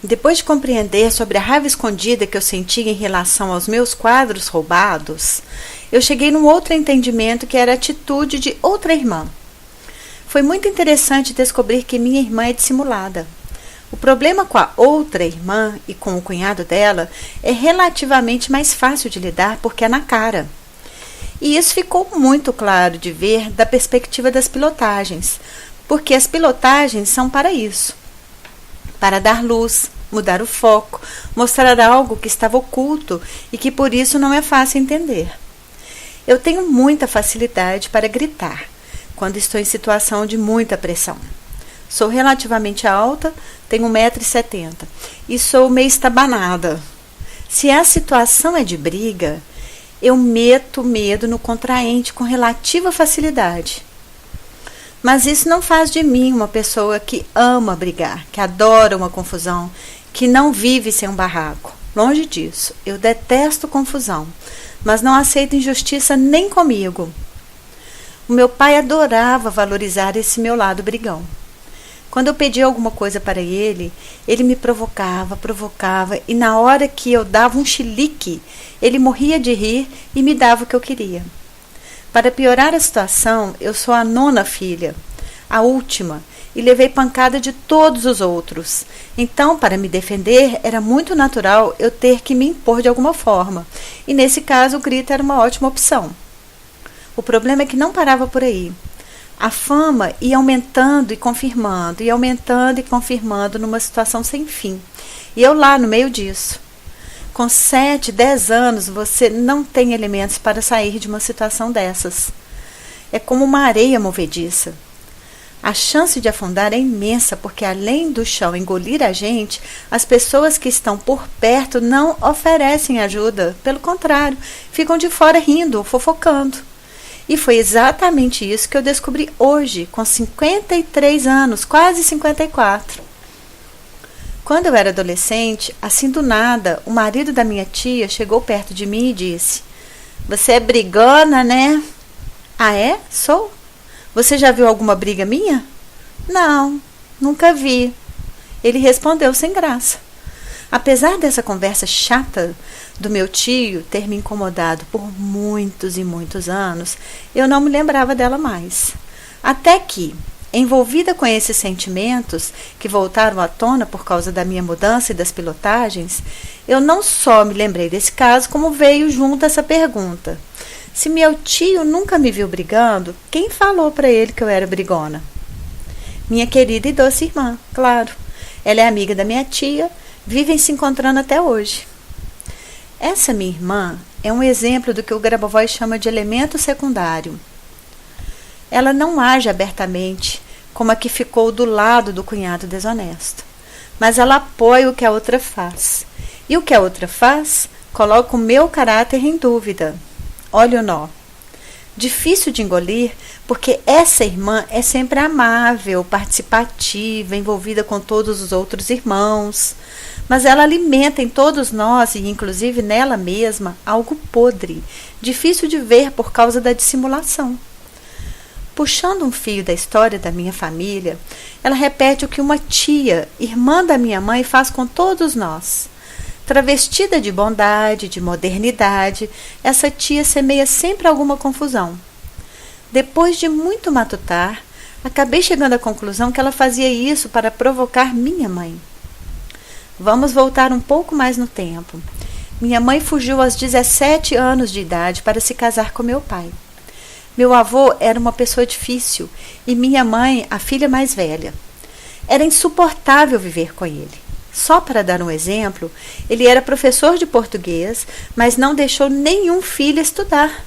Depois de compreender sobre a raiva escondida que eu sentia em relação aos meus quadros roubados, eu cheguei num outro entendimento que era a atitude de outra irmã. Foi muito interessante descobrir que minha irmã é dissimulada. O problema com a outra irmã e com o cunhado dela é relativamente mais fácil de lidar porque é na cara. E isso ficou muito claro de ver da perspectiva das pilotagens, porque as pilotagens são para isso, para dar luz, mudar o foco, mostrar algo que estava oculto e que por isso não é fácil entender. Eu tenho muita facilidade para gritar quando estou em situação de muita pressão. Sou relativamente alta, tenho 1,70 m e sou meio estabanada. Se a situação é de briga, eu meto medo no contraente com relativa facilidade. Mas isso não faz de mim uma pessoa que ama brigar, que adora uma confusão, que não vive sem um barraco. Longe disso, eu detesto confusão, mas não aceito injustiça nem comigo. O meu pai adorava valorizar esse meu lado brigão. Quando eu pedia alguma coisa para ele, ele me provocava e na hora que eu dava um chilique, ele morria de rir e me dava o que eu queria. Para piorar a situação, eu sou a 9ª filha, a última, e levei pancada de todos os outros. Então, para me defender, era muito natural eu ter que me impor de alguma forma, e nesse caso o grito era uma ótima opção. O problema é que não parava por aí. A fama ia aumentando e confirmando, numa situação sem fim. E eu lá no meio disso. Com 7, 10 anos, você não tem elementos para sair de uma situação dessas. É como uma areia movediça. A chance de afundar é imensa, porque além do chão engolir a gente, as pessoas que estão por perto não oferecem ajuda. Pelo contrário, ficam de fora rindo ou fofocando. E foi exatamente isso que eu descobri hoje, com 53 anos, quase 54. Quando eu era adolescente, assim do nada, o marido da minha tia chegou perto de mim e disse: "Você é brigona, né?" "Ah, é? Sou? Você já viu alguma briga minha?" "Não, nunca vi." Ele respondeu sem graça. Apesar dessa conversa chata do meu tio ter me incomodado por muitos e muitos anos, eu não me lembrava dela mais. Até que, envolvida com esses sentimentos que voltaram à tona por causa da minha mudança e das pilotagens, eu não só me lembrei desse caso, como veio junto essa pergunta: se meu tio nunca me viu brigando, quem falou para ele que eu era brigona? Minha querida e doce irmã, claro. Ela é amiga da minha tia, vivem se encontrando até hoje. Essa minha irmã é um exemplo do que o Grabovoi chama de elemento secundário. Ela não age abertamente como a que ficou do lado do cunhado desonesto, mas ela apoia o que a outra faz. E o que a outra faz coloca o meu caráter em dúvida. Olha o nó. Difícil de engolir, porque essa irmã é sempre amável, participativa, envolvida com todos os outros irmãos, mas ela alimenta em todos nós, e inclusive nela mesma, algo podre, difícil de ver por causa da dissimulação. Puxando um fio da história da minha família, ela repete o que uma tia, irmã da minha mãe, faz com todos nós. Travestida de bondade, de modernidade, essa tia semeia sempre alguma confusão. Depois de muito matutar, acabei chegando à conclusão que ela fazia isso para provocar minha mãe. Vamos voltar um pouco mais no tempo. Minha mãe fugiu aos 17 anos de idade para se casar com meu pai. Meu avô era uma pessoa difícil e minha mãe, a filha mais velha. Era insuportável viver com ele. Só para dar um exemplo, ele era professor de português, mas não deixou nenhum filho estudar.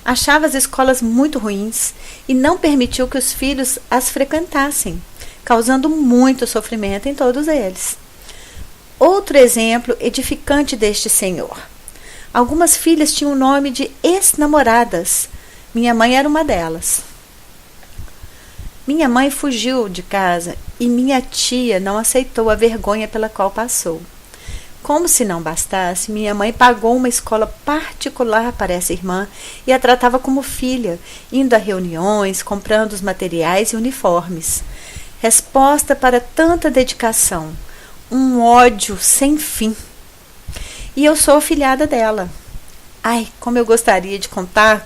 Achava as escolas muito ruins e não permitiu que os filhos as frequentassem, causando muito sofrimento em todos eles. Outro exemplo edificante deste senhor. Algumas filhas tinham o nome de ex-namoradas. Minha mãe era uma delas. Minha mãe fugiu de casa e minha tia não aceitou a vergonha pela qual passou. Como se não bastasse, minha mãe pagou uma escola particular para essa irmã e a tratava como filha, indo a reuniões, comprando os materiais e uniformes. Resposta para tanta dedicação: um ódio sem fim. E eu sou afilhada dela. Ai, como eu gostaria de contar.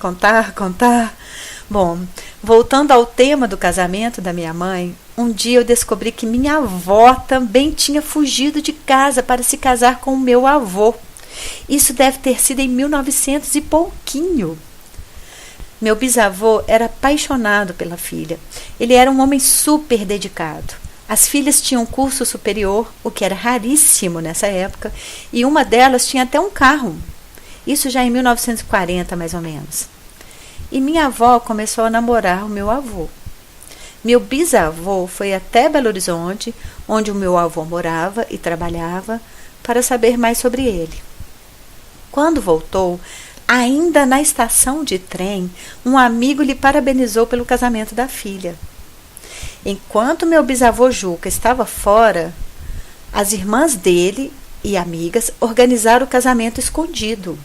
Bom, voltando ao tema do casamento da minha mãe, um dia eu descobri que minha avó também tinha fugido de casa para se casar com o meu avô. Isso deve ter sido em 1900 e pouquinho. Meu bisavô era apaixonado pela filha. Ele era um homem super dedicado. As filhas tinham curso superior, o que era raríssimo nessa época, e uma delas tinha até um carro. Isso já em 1940, mais ou menos. E minha avó começou a namorar o meu avô. Meu bisavô foi até Belo Horizonte, onde o meu avô morava e trabalhava, para saber mais sobre ele. Quando voltou, ainda na estação de trem, um amigo lhe parabenizou pelo casamento da filha. Enquanto meu bisavô Juca estava fora, as irmãs dele e amigas organizaram o casamento escondido.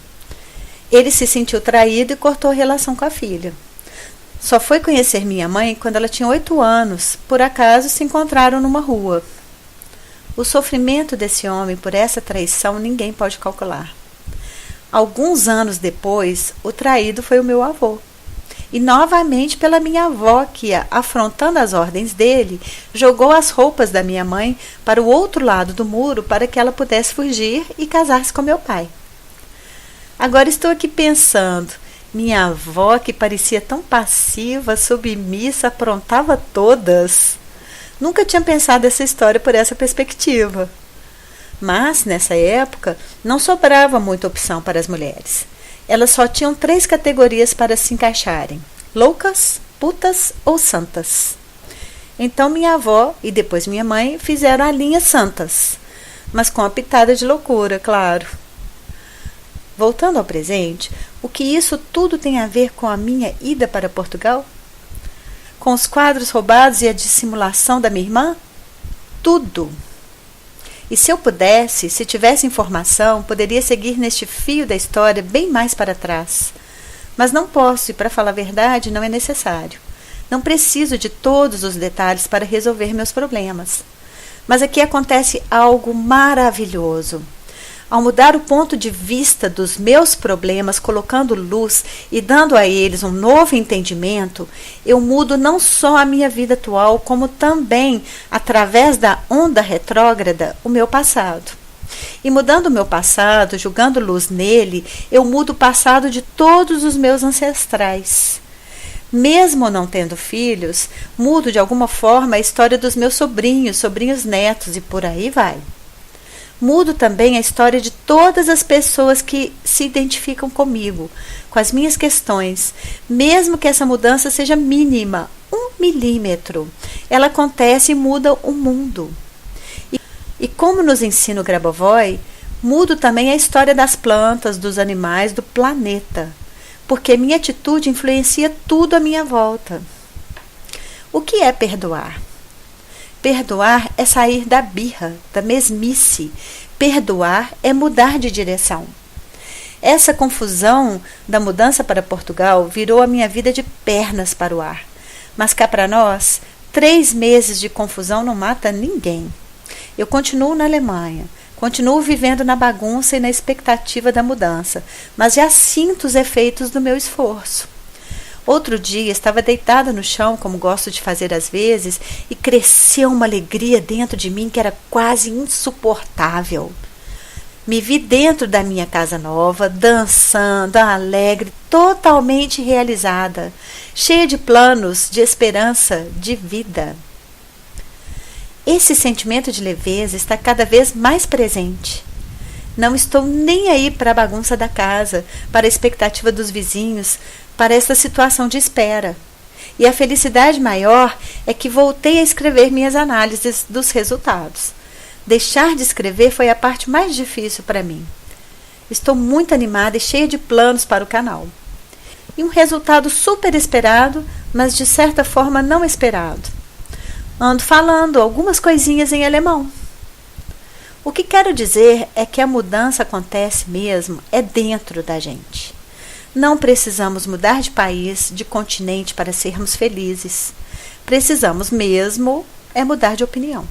Ele se sentiu traído e cortou a relação com a filha. Só foi conhecer minha mãe quando ela tinha 8 anos. Por acaso se encontraram numa rua. O sofrimento desse homem por essa traição ninguém pode calcular. Alguns anos depois, o traído foi o meu avô. E novamente pela minha avó, que, afrontando as ordens dele, jogou as roupas da minha mãe para o outro lado do muro para que ela pudesse fugir e casar-se com meu pai. Agora estou aqui pensando, minha avó, que parecia tão passiva, submissa, aprontava todas. Nunca tinha pensado essa história por essa perspectiva. Mas, nessa época, não sobrava muita opção para as mulheres. Elas só tinham 3 categorias para se encaixarem: loucas, putas ou santas. Então minha avó e depois minha mãe fizeram a linha santas, mas com a pitada de loucura, claro. Voltando ao presente, o que isso tudo tem a ver com a minha ida para Portugal? Com os quadros roubados e a dissimulação da minha irmã? Tudo! E se eu pudesse, se tivesse informação, poderia seguir neste fio da história bem mais para trás. Mas não posso, e para falar a verdade, não é necessário. Não preciso de todos os detalhes para resolver meus problemas. Mas aqui acontece algo maravilhoso. Ao mudar o ponto de vista dos meus problemas, colocando luz e dando a eles um novo entendimento, eu mudo não só a minha vida atual, como também, através da onda retrógrada, o meu passado. E mudando o meu passado, jogando luz nele, eu mudo o passado de todos os meus ancestrais. Mesmo não tendo filhos, mudo de alguma forma a história dos meus sobrinhos netos e por aí vai. Mudo também a história de todas as pessoas que se identificam comigo, com as minhas questões, mesmo que essa mudança seja mínima, 1 milímetro. Ela acontece e muda o mundo. E como nos ensina o Grabovoi, mudo também a história das plantas, dos animais, do planeta, porque minha atitude influencia tudo à minha volta. O que é perdoar? Perdoar é sair da birra, da mesmice. Perdoar é mudar de direção. Essa confusão da mudança para Portugal virou a minha vida de pernas para o ar. Mas cá para nós, 3 meses de confusão não mata ninguém. Eu continuo na Alemanha, continuo vivendo na bagunça e na expectativa da mudança, mas já sinto os efeitos do meu esforço. Outro dia estava deitada no chão, como gosto de fazer às vezes, e cresceu uma alegria dentro de mim que era quase insuportável. Me vi dentro da minha casa nova, dançando, alegre, totalmente realizada, cheia de planos, de esperança, de vida. Esse sentimento de leveza está cada vez mais presente. Não estou nem aí para a bagunça da casa, para a expectativa dos vizinhos, para essa situação de espera. E a felicidade maior é que voltei a escrever minhas análises dos resultados. Deixar de escrever foi a parte mais difícil para mim. Estou muito animada e cheia de planos para o canal. E um resultado super esperado, mas de certa forma não esperado. Ando falando algumas coisinhas em alemão. O que quero dizer é que a mudança acontece mesmo é dentro da gente. Não precisamos mudar de país, de continente para sermos felizes. Precisamos mesmo é mudar de opinião.